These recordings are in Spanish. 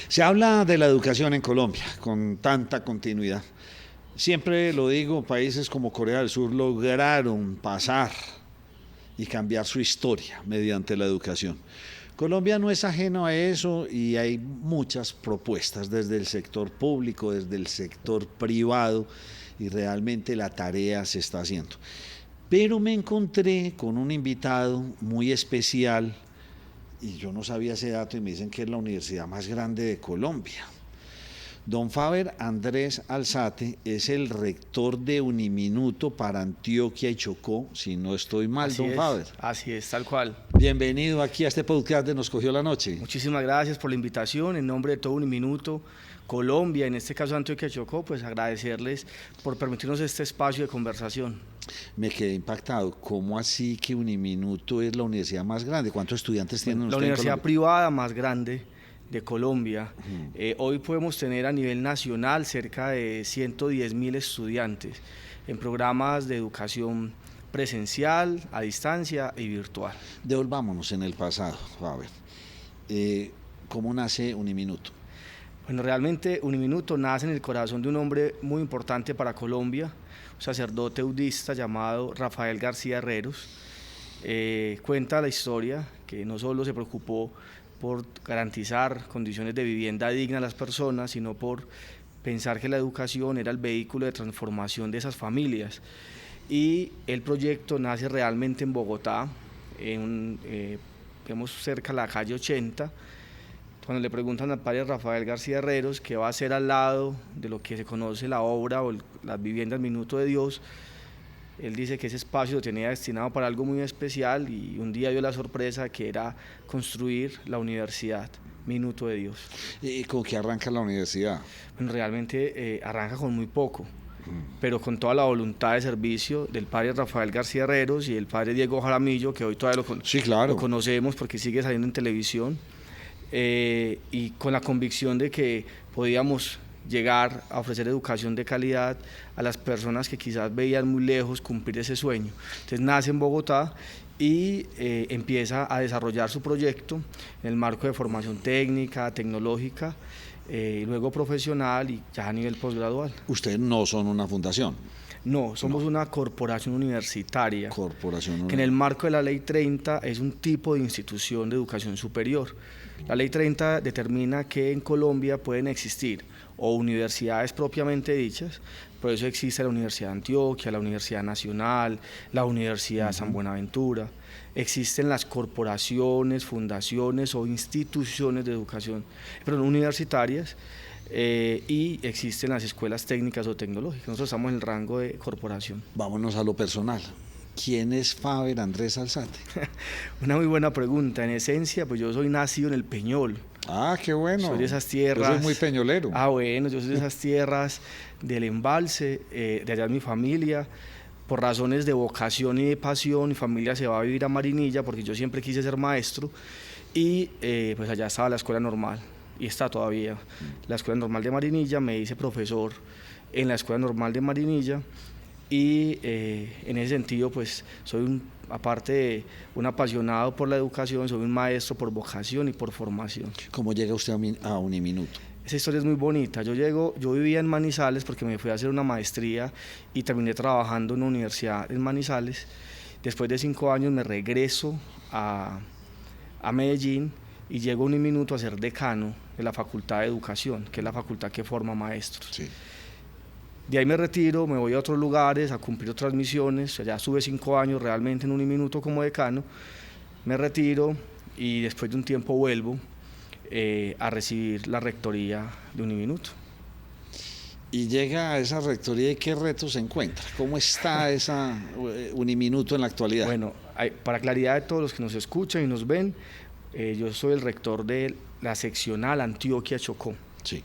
Se habla de la educación en Colombia con tanta continuidad. Siempre lo digo, países como Corea del Sur lograron pasar y cambiar su historia mediante la educación. Colombia no es ajeno a eso y hay muchas propuestas desde el sector público, desde el sector privado, y realmente la tarea se está haciendo. Pero me encontré con un invitado muy especial y yo no sabía ese dato y me dicen que es la universidad más grande de Colombia. Don Faber Andrés Alzate es el rector de Uniminuto para Antioquia y Chocó, si no estoy mal, Así don es, Faber. así es, tal cual. Bienvenido aquí a este podcast de Nos Cogió la Noche. Muchísimas gracias por la invitación. En nombre de todo Uniminuto, Colombia, en este caso Antioquia y Chocó, pues agradecerles por permitirnos este espacio de conversación. Me quedé impactado. ¿Cómo así que Uniminuto es la universidad más grande? ¿Cuántos estudiantes tienen ustedes? La universidad privada más grande de Colombia. Hoy podemos tener a nivel nacional cerca de 110.000 estudiantes en programas de educación presencial, a distancia y virtual. Devolvámonos en el pasado, Faber. ¿Cómo nace Uniminuto? Bueno, realmente Uniminuto nace en el corazón de un hombre muy importante para Colombia, un sacerdote budista llamado Rafael García Herreros. Cuenta la historia que no solo se preocupó por garantizar condiciones de vivienda digna a las personas, sino por pensar que la educación era el vehículo de transformación de esas familias. Y el proyecto nace realmente en Bogotá, digamos cerca de la calle 80. Cuando le preguntan al padre Rafael García Herreros qué va a hacer al lado de lo que se conoce la obra o las viviendas Minuto de Dios, él dice que ese espacio lo tenía destinado para algo muy especial y un día dio la sorpresa que era construir la universidad Minuto de Dios. ¿Y con qué arranca la universidad? Bueno, realmente arranca con muy poco, pero con toda la voluntad de servicio del padre Rafael García Herreros y el padre Diego Jaramillo, que hoy todavía sí, claro, lo conocemos porque sigue saliendo en televisión, y con la convicción de que podíamos llegar a ofrecer educación de calidad a las personas que quizás veían muy lejos cumplir ese sueño. Entonces nace en Bogotá y empieza a desarrollar su proyecto en el marco de formación técnica, tecnológica, luego profesional y ya a nivel posgradual. Ustedes no son una fundación. No, somos una corporación universitaria, que en el marco de la Ley 30 es un tipo de institución de educación superior. La Ley 30 determina que en Colombia pueden existir o universidades propiamente dichas, por eso existe la Universidad de Antioquia, la Universidad Nacional, la Universidad de San Buenaventura. Existen las corporaciones, fundaciones o instituciones de educación universitarias, y existen las escuelas técnicas o tecnológicas. Nosotros estamos en el rango de corporación. Vámonos a lo personal. ¿Quién es Faber Andrés Alzate? Una muy buena pregunta. En esencia, pues yo soy nacido en el Peñol. Ah, qué bueno. Soy de esas tierras. Yo soy muy peñolero. Ah, bueno, yo soy de esas tierras del Embalse, de allá es mi familia. Por razones de vocación y de pasión, mi familia se va a vivir a Marinilla porque yo siempre quise ser maestro y pues allá estaba la escuela normal y está todavía la escuela normal de Marinilla. Me hice profesor en la escuela normal de Marinilla y en ese sentido pues soy aparte de un apasionado por la educación, soy un maestro por vocación y por formación. ¿Cómo llega usted a Uniminuto? Esa historia es muy bonita. Yo vivía en Manizales porque me fui a hacer una maestría y terminé trabajando en una universidad en Manizales. Después de 5 años me regreso a Medellín y llego a Uniminuto a ser decano de la Facultad de Educación, que es la facultad que forma maestros. Sí. De ahí me retiro, me voy a otros lugares a cumplir otras misiones. Ya estuve 5 años realmente en Uniminuto como decano. Me retiro y después de un tiempo vuelvo a recibir la rectoría de Uniminuto. Y llega a esa rectoría y ¿qué retos se encuentra? ¿Cómo está esa Uniminuto en la actualidad? Bueno, para claridad de todos los que nos escuchan y nos ven, yo soy el rector de la seccional Antioquia Chocó, sí,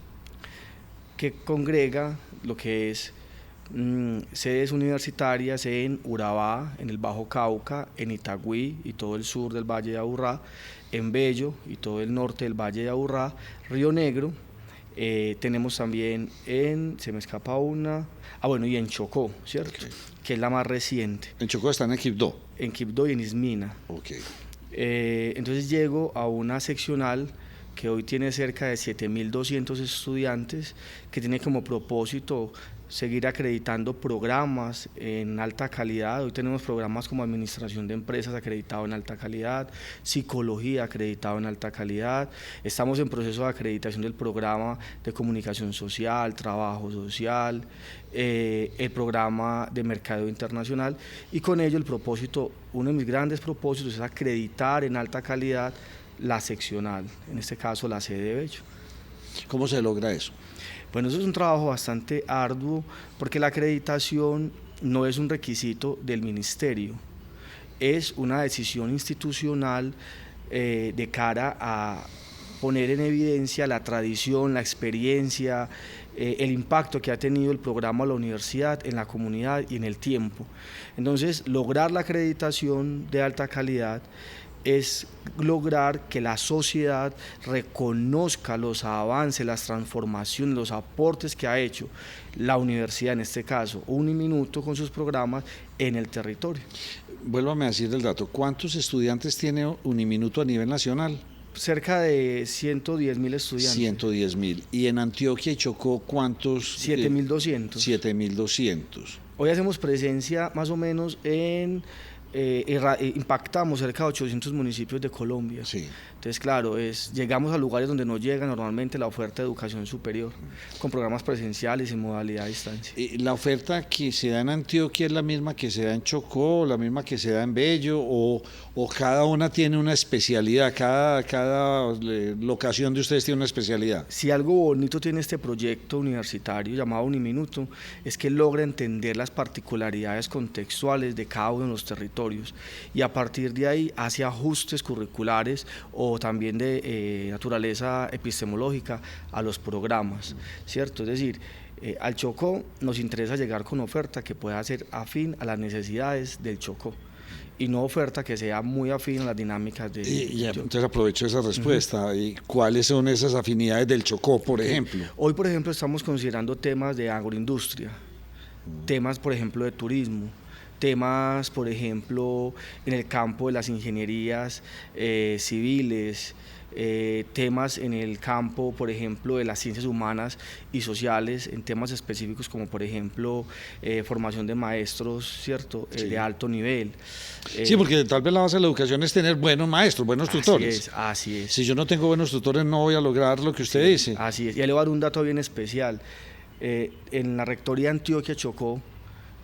que congrega lo que es sedes universitarias en Urabá, en el Bajo Cauca, en Itagüí y todo el sur del Valle de Aburrá, en Bello y todo el norte del Valle de Aburrá, Río Negro. Tenemos también se me escapa una, y en Chocó, ¿cierto? Okay. Que es la más reciente. ¿En Chocó están en Quibdó? En Quibdó y en Ismina. Okay. Entonces llego a una seccional que hoy tiene cerca de 7.200 estudiantes, que tiene como propósito seguir acreditando programas en alta calidad. Hoy tenemos programas como administración de empresas acreditado en alta calidad, psicología acreditado en alta calidad, estamos en proceso de acreditación del programa de comunicación social, trabajo social, el programa de mercadeo internacional, y con ello el propósito, uno de mis grandes propósitos es acreditar en alta calidad la seccional, en este caso la sede de Bello. ¿Cómo se logra eso? Bueno, eso es un trabajo bastante arduo porque la acreditación no es un requisito del ministerio, es una decisión institucional de cara a poner en evidencia la tradición, la experiencia, el impacto que ha tenido el programa de la universidad en la comunidad y en el tiempo. Entonces, lograr la acreditación de alta calidad es lograr que la sociedad reconozca los avances, las transformaciones, los aportes que ha hecho la universidad, en este caso Uniminuto, con sus programas en el territorio. Vuélvame a decir el dato, ¿cuántos estudiantes tiene Uniminuto a nivel nacional? Cerca de 110.000 estudiantes. 110.000. ¿Y en Antioquia y Chocó cuántos? 7.200. 7.200. Hoy hacemos presencia más o menos en... impactamos cerca de 800 municipios de Colombia. Sí. Entonces, claro, llegamos a lugares donde no llega normalmente la oferta de educación superior, con programas presenciales y modalidad a distancia. ¿La oferta que se da en Antioquia es la misma que se da en Chocó, la misma que se da en Bello, o cada una tiene una especialidad, cada locación de ustedes tiene una especialidad? Si algo bonito tiene este proyecto universitario llamado Uniminuto, es que logra entender las particularidades contextuales de cada uno de los territorios y a partir de ahí hace ajustes curriculares o también de naturaleza epistemológica a los programas, ¿cierto? Es decir, al Chocó nos interesa llegar con oferta que pueda ser afín a las necesidades del Chocó y no oferta que sea muy afín a las dinámicas de... Entonces aprovecho esa respuesta. ¿Y cuáles son esas afinidades del Chocó, por ejemplo? Hoy, por ejemplo, estamos considerando temas de agroindustria, temas, por ejemplo, de turismo, temas, por ejemplo, en el campo de las ingenierías civiles, temas en el campo, por ejemplo, de las ciencias humanas y sociales, en temas específicos como, por ejemplo, formación de maestros, ¿cierto? Sí. De alto nivel. Sí, porque tal vez la base de la educación es tener buenos maestros, buenos tutores. Así es. Si yo no tengo buenos tutores, no voy a lograr lo que usted dice. Así es. Y le voy a dar un dato bien especial. En la Rectoría Antioquia Chocó,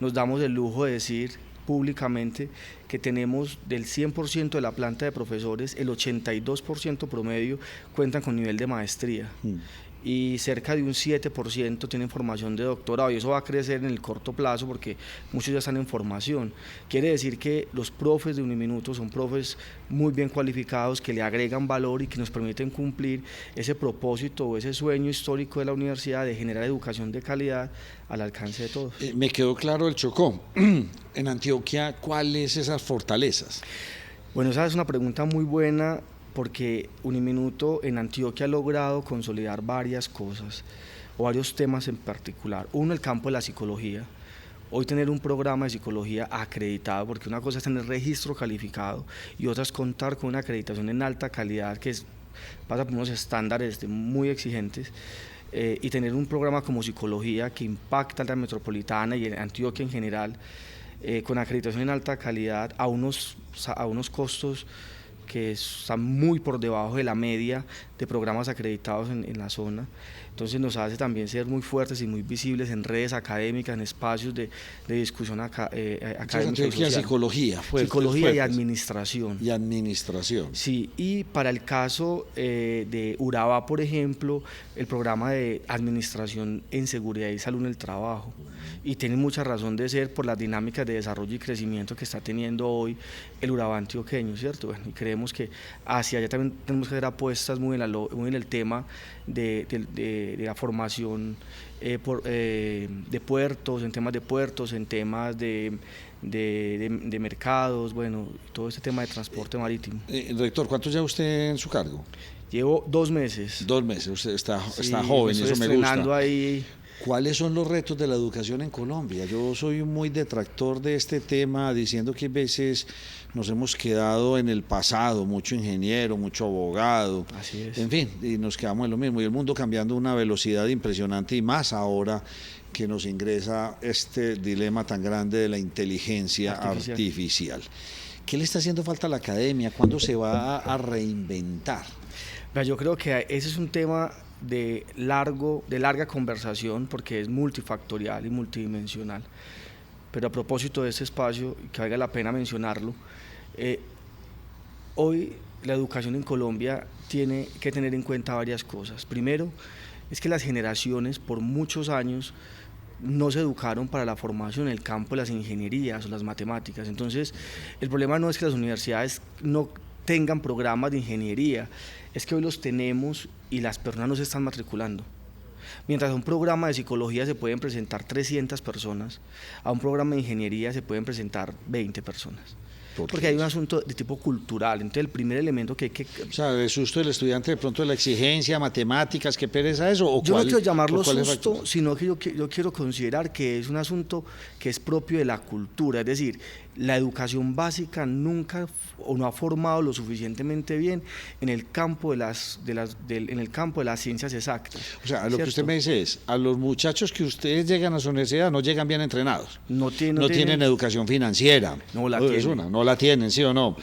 nos damos el lujo de decir públicamente que tenemos del 100% de la planta de profesores, el 82% promedio cuentan con nivel de maestría y cerca de un 7% tienen formación de doctorado, y eso va a crecer en el corto plazo porque muchos ya están en formación. Quiere decir que los profes de Uniminuto son profes muy bien cualificados, que le agregan valor y que nos permiten cumplir ese propósito o ese sueño histórico de la universidad de generar educación de calidad al alcance de todos. Me quedó claro el Chocó. En Antioquia, ¿cuáles esas fortalezas? Bueno, esa es una pregunta muy buena, porque Uniminuto en Antioquia ha logrado consolidar varias cosas o varios temas en particular. Uno, el campo de la psicología. Hoy tener un programa de psicología acreditado, porque una cosa es tener registro calificado y otra es contar con una acreditación en alta calidad que pasa por unos estándares muy exigentes, y tener un programa como psicología que impacta a la metropolitana y en Antioquia en general, con acreditación en alta calidad a unos costos que están muy por debajo de la media de programas acreditados en la zona. Entonces nos hace también ser muy fuertes y muy visibles en redes académicas, en espacios de discusión académica y social. Psicología. Psicología y administración. Y administración. Sí, y para el caso de Urabá, por ejemplo, el programa de administración en seguridad y salud en el trabajo. Y tiene mucha razón de ser por las dinámicas de desarrollo y crecimiento que está teniendo hoy el Urabá antioqueño, ¿cierto? Bueno, y creemos que hacia allá también tenemos que hacer apuestas muy en el tema de la formación de puertos, en temas de puertos, en temas de mercados, bueno, todo este tema de transporte marítimo. Rector, ¿cuánto lleva usted en su cargo? Llevo 2 meses. 2 meses, usted está joven, eso me gusta. Ahí ¿Cuáles son los retos de la educación en Colombia? Yo soy muy detractor de este tema, diciendo que a veces nos hemos quedado en el pasado, mucho ingeniero, mucho abogado, así es. En fin, y nos quedamos en lo mismo, y el mundo cambiando a una velocidad impresionante, y más ahora que nos ingresa este dilema tan grande de la inteligencia artificial. ¿Qué le está haciendo falta a la academia? ¿Cuándo se va a reinventar? Yo creo que ese es un tema de larga conversación, porque es multifactorial y multidimensional. Pero a propósito de este espacio, que valga la pena mencionarlo, hoy la educación en Colombia tiene que tener en cuenta varias cosas. Primero, es que las generaciones por muchos años no se educaron para la formación en el campo de las ingenierías o las matemáticas. Entonces, el problema no es que las universidades no tengan programas de ingeniería, es que hoy los tenemos y las personas no se están matriculando. Mientras a un programa de psicología se pueden presentar 300 personas, a un programa de ingeniería se pueden presentar 20 personas. Porque hay un asunto de tipo cultural. Entonces el primer elemento que hay que... O sea, ¿de susto del estudiante de pronto de la exigencia, matemáticas, qué pereza eso? ¿O yo no quiero llamarlo susto, sino que yo quiero considerar que es un asunto que es propio de la cultura. Es decir, la educación básica nunca o no ha formado lo suficientemente bien en el campo en el campo de las ciencias exactas. O sea, lo que usted me dice es, a los muchachos que ustedes llegan a su universidad no llegan bien entrenados. No tienen educación financiera. No la tienen. No la tienen, ¿sí o no?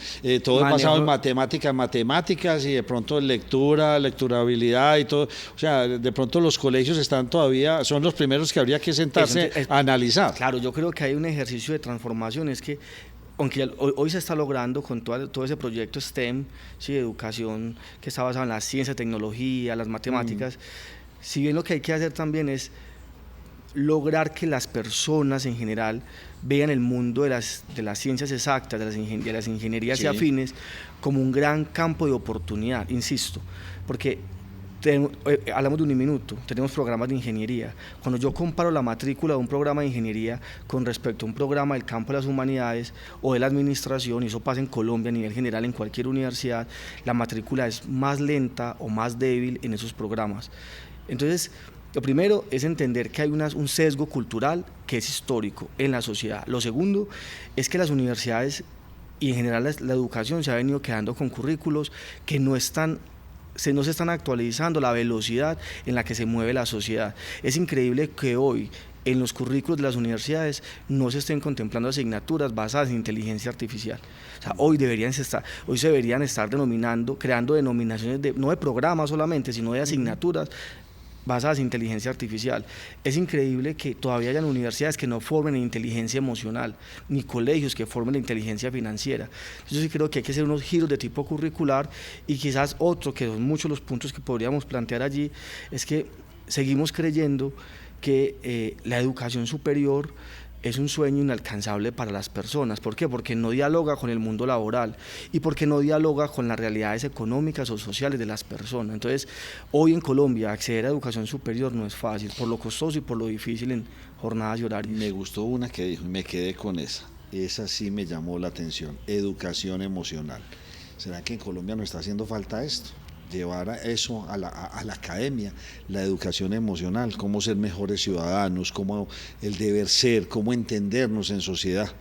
Todo es basado en matemáticas y de pronto lecturabilidad y todo. O sea, de pronto los colegios son los primeros que habría que sentarse a analizar. Claro, yo creo que hay un ejercicio de transformación, es que aunque hoy se está logrando con todo ese proyecto STEM, ¿sí?, de educación que está basado en la ciencia, tecnología, las matemáticas, si bien lo que hay que hacer también es lograr que las personas en general vean el mundo de las ciencias exactas, de las ingenierías y afines, como un gran campo de oportunidad, insisto, porque hablamos de Uniminuto, tenemos programas de ingeniería. Cuando yo comparo la matrícula de un programa de ingeniería con respecto a un programa del campo de las humanidades o de la administración, y eso pasa en Colombia a nivel general en cualquier universidad, la matrícula es más lenta o más débil en esos programas. Entonces, lo primero es entender que hay un sesgo cultural que es histórico en la sociedad. Lo segundo es que las universidades y en general la educación se ha venido quedando con currículos que no se están actualizando la velocidad en la que se mueve la sociedad. Es increíble que hoy en los currículos de las universidades no se estén contemplando asignaturas basadas en inteligencia artificial. O sea, hoy se deberían estar creando denominaciones no de programas solamente, sino de asignaturas basadas en inteligencia artificial. Es increíble que todavía hayan universidades que no formen en inteligencia emocional, ni colegios que formen la inteligencia financiera. Yo sí creo que hay que hacer unos giros de tipo curricular, y quizás otro, que son muchos los puntos que podríamos plantear allí, es que seguimos creyendo que la educación superior es un sueño inalcanzable para las personas. ¿Por qué? Porque no dialoga con el mundo laboral y porque no dialoga con las realidades económicas o sociales de las personas. Entonces, hoy en Colombia acceder a educación superior no es fácil, por lo costoso y por lo difícil en jornadas y horarios. Me gustó una que dijo y me quedé con esa. Esa sí me llamó la atención, educación emocional. ¿Será que en Colombia nos está haciendo falta esto? Llevar eso a la academia, la educación emocional, cómo ser mejores ciudadanos, cómo el deber ser, cómo entendernos en sociedad.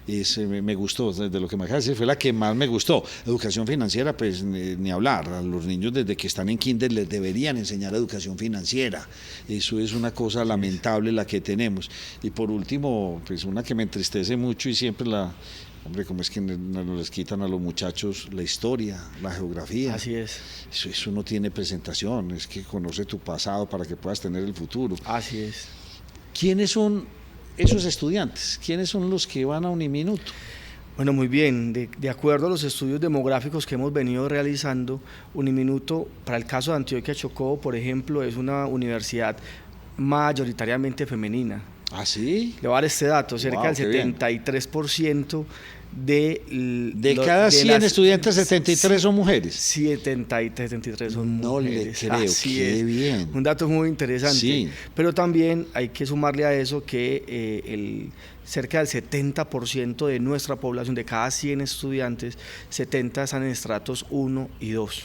Me gustó, de lo que me acaba de decir, fue la que más me gustó. Educación financiera, pues ni hablar. A los niños desde que están en kinder les deberían enseñar educación financiera. Eso es una cosa lamentable la que tenemos. Y por último, pues una que me entristece mucho y siempre hombre, ¿cómo es que no les quitan a los muchachos la historia, la geografía? Así es. Eso no tiene presentación, es que conoce tu pasado para que puedas tener el futuro. Así es. ¿Quiénes son esos estudiantes? ¿Quiénes son los que van a Uniminuto? Bueno, muy bien. De acuerdo a los estudios demográficos que hemos venido realizando, Uniminuto, para el caso de Antioquia Chocó, por ejemplo, es una universidad mayoritariamente femenina. ¿Ah, sí? Le voy a dar este dato, cerca del 73% de cada 100 estudiantes, 73 son mujeres. 73 son mujeres. No le creo, así qué es. bien. Un dato muy interesante. Sí. Pero también hay que sumarle a eso que cerca del 70% de nuestra población, de cada 100 estudiantes, 70 están en estratos 1 y 2.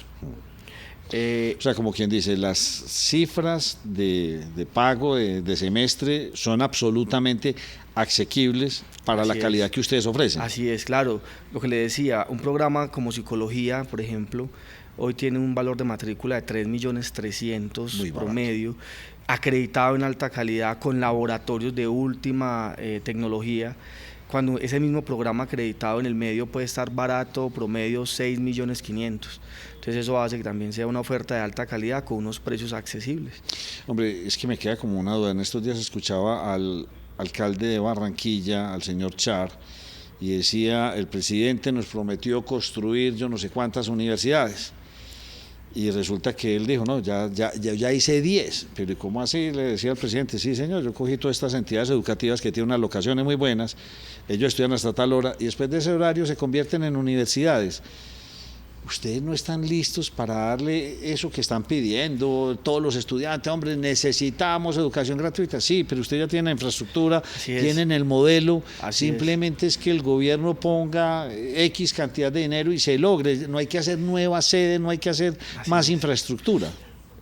O sea, como quien dice, las cifras de pago de semestre son absolutamente asequibles para la calidad que ustedes ofrecen. Así es, claro. Lo que le decía, un programa como psicología, por ejemplo, hoy tiene un valor de matrícula de 3.300.000 promedio, acreditado en alta calidad con laboratorios de última tecnología, cuando ese mismo programa acreditado en el medio puede estar barato, promedio 6.500.000. Entonces eso hace que también sea una oferta de alta calidad con unos precios accesibles. Hombre, es que me queda como una duda. En estos días escuchaba al alcalde de Barranquilla, al señor Char, y decía, el presidente nos prometió construir yo no sé cuántas universidades. Y resulta que él dijo, no, ya hice 10, pero ¿cómo así? Le decía al presidente, sí señor, yo cogí todas estas entidades educativas que tienen unas locaciones muy buenas, ellos estudian hasta tal hora y después de ese horario se convierten en universidades. Ustedes no están listos para darle eso que están pidiendo todos los estudiantes, hombre, necesitamos educación gratuita, sí, pero usted ya tiene la infraestructura, tienen el modelo, simplemente es que el gobierno ponga X cantidad de dinero y se logre, no hay que hacer nuevas sedes, no hay que hacer más infraestructura.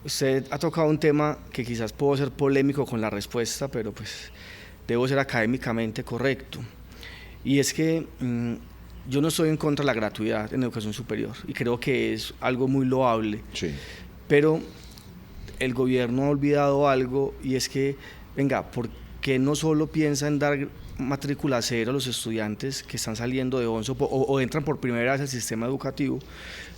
Usted ha tocado un tema que quizás puedo ser polémico con la respuesta, pero pues debo ser académicamente correcto, y es que yo no estoy en contra de la gratuidad en educación superior y creo que es algo muy loable, pero el gobierno ha olvidado algo, y es que, venga, ¿por qué no solo piensa en dar matrícula cero a los estudiantes que están saliendo de 11 o entran por primera vez al sistema educativo,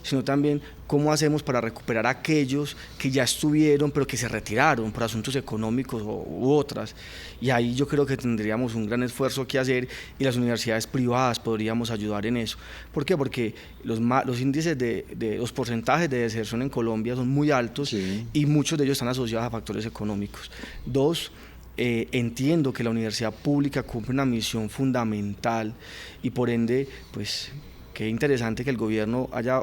sino también cómo hacemos para recuperar a aquellos que ya estuvieron pero que se retiraron por asuntos económicos u otras? Y ahí yo creo que tendríamos un gran esfuerzo que hacer, y las universidades privadas podríamos ayudar en eso. ¿Por qué? Porque los índices los porcentajes de deserción en Colombia son muy altos, y muchos de ellos están asociados a factores económicos. Dos, entiendo que la universidad pública cumple una misión fundamental, y por ende, pues, qué interesante que el gobierno haya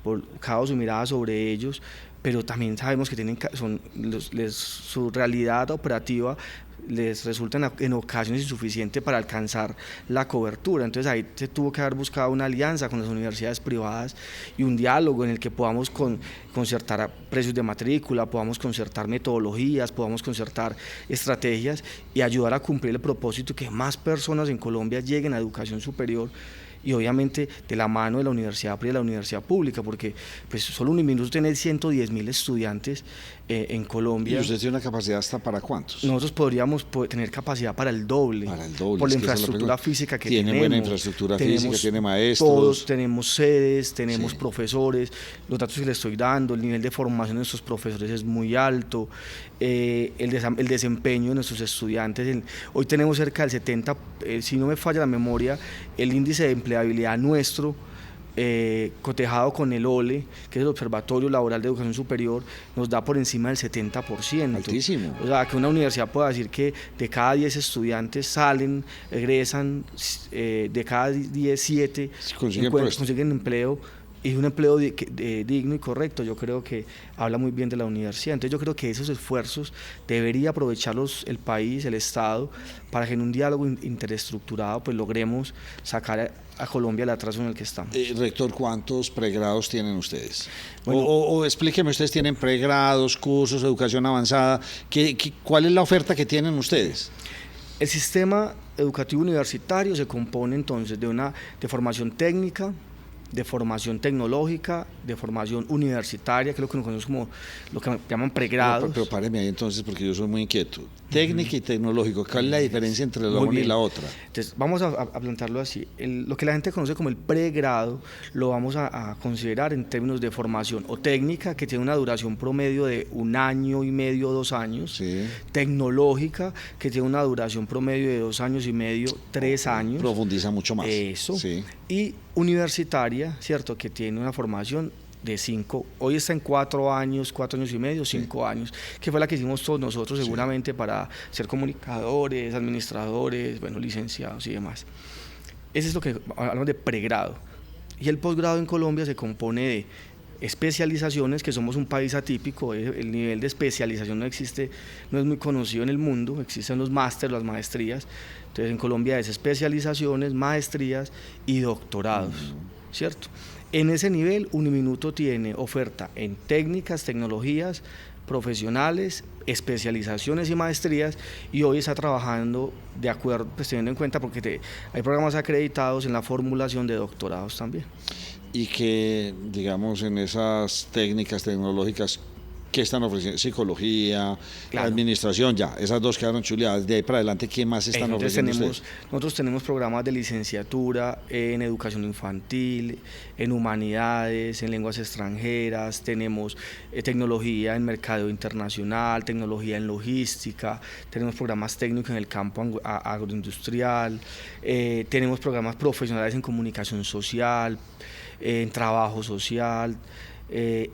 volcado su mirada sobre ellos, pero también sabemos que su realidad operativa les resulta en ocasiones insuficiente para alcanzar la cobertura. Entonces ahí se tuvo que haber buscado una alianza con las universidades privadas y un diálogo en el que podamos concertar precios de matrícula, podamos concertar metodologías, podamos concertar estrategias y ayudar a cumplir el propósito que más personas en Colombia lleguen a educación superior, y obviamente de la mano de la universidad privada y la universidad pública, porque pues solo Uniminus tiene 110.000 estudiantes en Colombia. ¿Y usted tiene una capacidad hasta para cuántos? Nosotros podríamos tener capacidad para el doble. Por la infraestructura física que tenemos. Tiene buena infraestructura física, tiene maestros. Todos tenemos sedes, tenemos profesores, los datos que le estoy dando, el nivel de formación de nuestros profesores es muy alto, el desempeño de nuestros estudiantes, hoy tenemos cerca del 70%, si no me falla la memoria, el índice de empleabilidad nuestro, cotejado con el OLE, que es el Observatorio Laboral de Educación Superior, nos da por encima del 70%. Altísimo. O sea, que una universidad pueda decir que de cada 10 estudiantes salen, egresan, de cada 10, 7 consiguen empleo, y un empleo digno y correcto. Yo creo que habla muy bien de la universidad. Entonces yo creo que esos esfuerzos debería aprovecharlos el país, el Estado, para que en un diálogo interesestructurado pues logremos sacar a Colombia del atraso en el que estamos. Rector, ¿cuántos pregrados tienen ustedes? Bueno, o explíqueme, ustedes tienen pregrados, cursos, educación avanzada, ¿cuál es la oferta que tienen ustedes? El sistema educativo universitario se compone entonces de formación técnica, de formación tecnológica, de formación universitaria, que es lo que nos conocemos como lo que llaman pregrados. Pero páreme ahí entonces, porque yo soy muy inquieto. Técnica y tecnológico, ¿cuál es la diferencia entre la una y la otra? Entonces, vamos a plantearlo así. Lo que la gente conoce como el pregrado, lo vamos a considerar en términos de formación o técnica, que tiene una duración promedio de 1 año y medio, 2 años. Tecnológica, que tiene una duración promedio de 2 años y medio, 3 años. Profundiza mucho más. Eso. Y universitaria, ¿cierto?, que tiene una formación de 5, hoy está en 4 años, 4 años y medio, 5 años, que fue la que hicimos todos nosotros seguramente para ser comunicadores, administradores, bueno, licenciados y demás. Ese es lo que hablamos de pregrado. Y el posgrado en Colombia se compone de especializaciones, que somos un país atípico, el nivel de especialización no existe, no es muy conocido en el mundo, existen los másteres, las maestrías. Entonces en Colombia es especializaciones, maestrías y doctorados, ¿cierto? En ese nivel, Uniminuto tiene oferta en técnicas, tecnologías, profesionales, especializaciones y maestrías, y hoy está trabajando de acuerdo, pues teniendo en cuenta porque hay programas acreditados en la formulación de doctorados también. Y que, digamos, en esas técnicas tecnológicas, ¿qué están ofreciendo? Psicología, claro. Administración, ya, esas dos quedaron chuleadas. De ahí para adelante, ¿qué más están ofreciendo ustedes? Nosotros tenemos programas de licenciatura en educación infantil, en humanidades, en lenguas extranjeras, tenemos tecnología en mercado internacional, tecnología en logística, tenemos programas técnicos en el campo agroindustrial, tenemos programas profesionales en comunicación social, en trabajo social,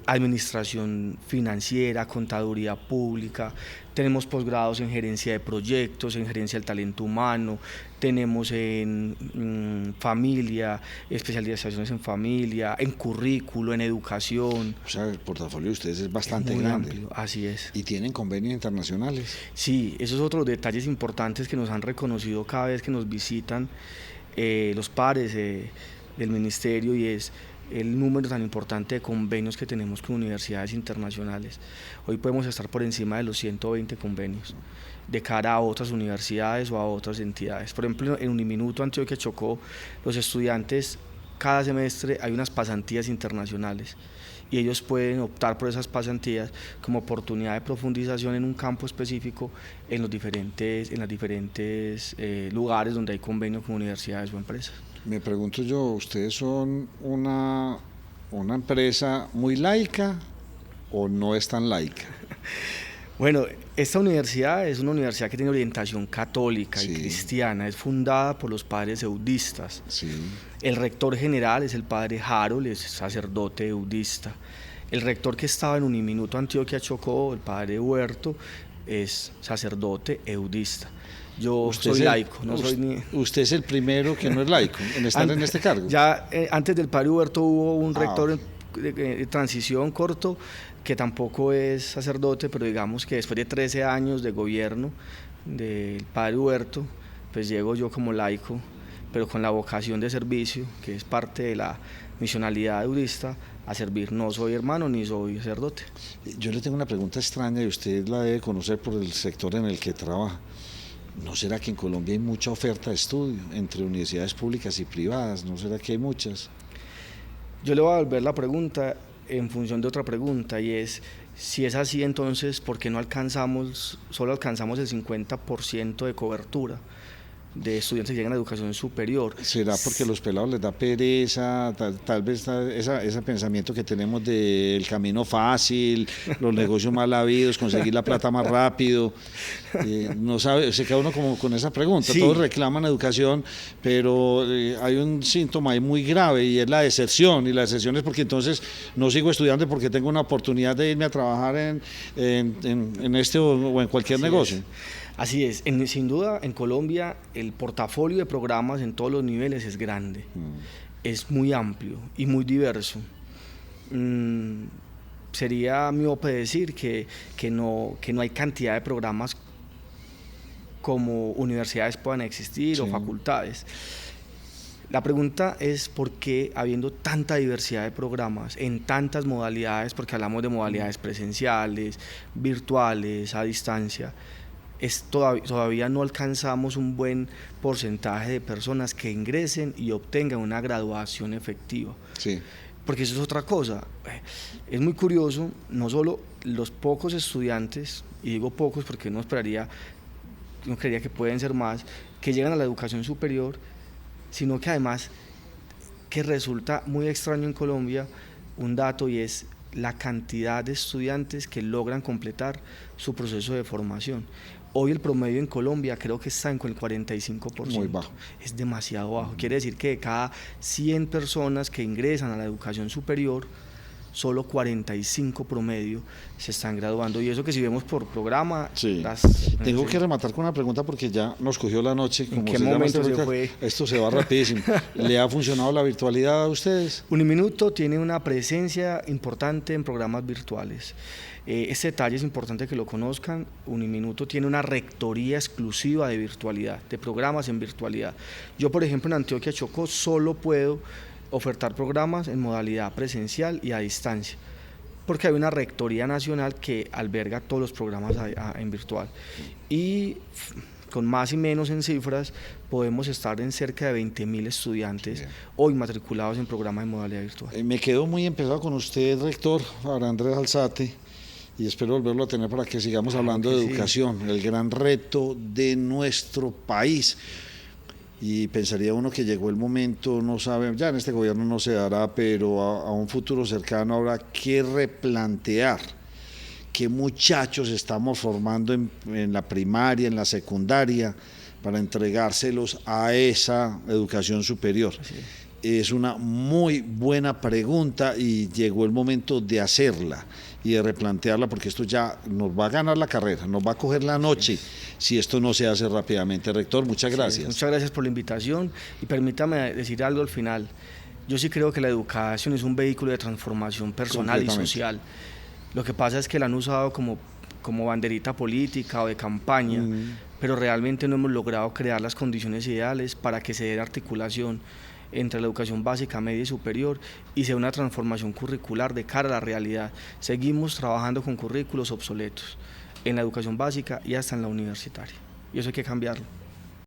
administración financiera, contaduría pública, tenemos posgrados en gerencia de proyectos, en gerencia del talento humano, tenemos en familia, especializaciones en familia, en currículo, en educación. O sea, el portafolio de ustedes es bastante grande. Amplio, así es. ¿Y tienen convenios internacionales? Sí, esos son otros detalles importantes que nos han reconocido cada vez que nos visitan los pares del ministerio, y es el número tan importante de convenios que tenemos con universidades internacionales. Hoy podemos estar por encima de los 120 convenios de cara a otras universidades o a otras entidades. Por ejemplo, en Uniminuto Antioquia Chocó, los estudiantes cada semestre hay unas pasantías internacionales y ellos pueden optar por esas pasantías como oportunidad de profundización en un campo específico en las diferentes lugares donde hay convenio con universidades o empresas. Me pregunto yo, ¿ustedes son una empresa muy laica o no es tan laica? Bueno, esta universidad es una universidad que tiene orientación católica y cristiana, es fundada por los padres eudistas. Sí. El rector general es el padre Harold, es sacerdote eudista. El rector que estaba en Uniminuto Antioquia Chocó, el padre Huerto, es sacerdote eudista. Yo soy laico, no soy ni... Usted es el primero que no es laico en estar en este cargo. Ya antes del padre Huerto hubo un rector de transición corto que tampoco es sacerdote, pero digamos que después de 13 años de gobierno del padre Huerto, pues llego yo como laico, pero con la vocación de servicio, que es parte de la misionalidad eudista, a servir. No soy hermano ni soy sacerdote. Yo le tengo una pregunta extraña y usted la debe conocer por el sector en el que trabaja. ¿No será que en Colombia hay mucha oferta de estudio entre universidades públicas y privadas? ¿No será que hay muchas? Yo le voy a volver la pregunta en función de otra pregunta, y es, si es así, entonces, ¿por qué solo alcanzamos el 50% de cobertura de estudiantes que llegan a educación superior? ¿Será porque los pelados les da pereza, tal vez ese pensamiento que tenemos del camino fácil, los negocios mal habidos, conseguir la plata más rápido? No sabe, se queda uno como con esa pregunta. Sí. Todos reclaman educación, pero hay un síntoma ahí muy grave, y es la deserción, y la deserción es porque entonces no sigo estudiando porque tengo una oportunidad de irme a trabajar en este o en cualquier negocio. Así es, sin duda en Colombia el portafolio de programas en todos los niveles es grande, es muy amplio y muy diverso. Sería miope decir que no hay cantidad de programas como universidades puedan existir o facultades. La pregunta es por qué, habiendo tanta diversidad de programas en tantas modalidades, porque hablamos de modalidades presenciales, virtuales, a distancia, todavía no alcanzamos un buen porcentaje de personas que ingresen y obtengan una graduación efectiva. Sí. Porque eso es otra cosa. Es muy curioso, no solo los pocos estudiantes, y digo pocos porque no creería que pueden ser más, que llegan a la educación superior, sino que además, que resulta muy extraño en Colombia, un dato, y es la cantidad de estudiantes que logran completar su proceso de formación. Hoy el promedio en Colombia creo que está en el 45%. Muy bajo. Es demasiado bajo. Quiere decir que de cada 100 personas que ingresan a la educación superior, solo 45 promedio se están graduando, y eso que si vemos por programa. Sí. Tengo que rematar con una pregunta porque ya nos cogió la noche. ¿En qué momento se fue? Esto se va rapidísimo. ¿Le ha funcionado la virtualidad a ustedes? Uniminuto tiene una presencia importante en programas virtuales. Este detalle es importante que lo conozcan. Uniminuto tiene una rectoría exclusiva de virtualidad, de programas en virtualidad. Yo, por ejemplo, en Antioquia Chocó solo puedo ofertar programas en modalidad presencial y a distancia, porque hay una rectoría nacional que alberga todos los programas en virtual. Y con más y menos en cifras, podemos estar en cerca de 20.000 estudiantes hoy matriculados en programas en modalidad virtual. Me quedo muy empezado con usted, rector, ahora Andrés Alzate, y espero volverlo a tener para que sigamos hablando de educación, el gran reto de nuestro país. Y pensaría uno que llegó el momento, no sabe, ya en este gobierno no se dará, pero a un futuro cercano habrá que replantear qué muchachos estamos formando en la primaria, en la secundaria, para entregárselos a esa educación superior. Es una muy buena pregunta y llegó el momento de hacerla y de replantearla, porque esto ya nos va a ganar la carrera, nos va a coger la noche si esto no se hace rápidamente. Rector, muchas gracias. Muchas gracias por la invitación y permítame decir algo al final. Yo sí creo que la educación es un vehículo de transformación personal y social. Lo que pasa es que la han usado como banderita política o de campaña, pero realmente no hemos logrado crear las condiciones ideales para que se dé la articulación entre la educación básica, media y superior y sea una transformación curricular de cara a la realidad. Seguimos trabajando con currículos obsoletos en la educación básica y hasta en la universitaria, y eso hay que cambiarlo.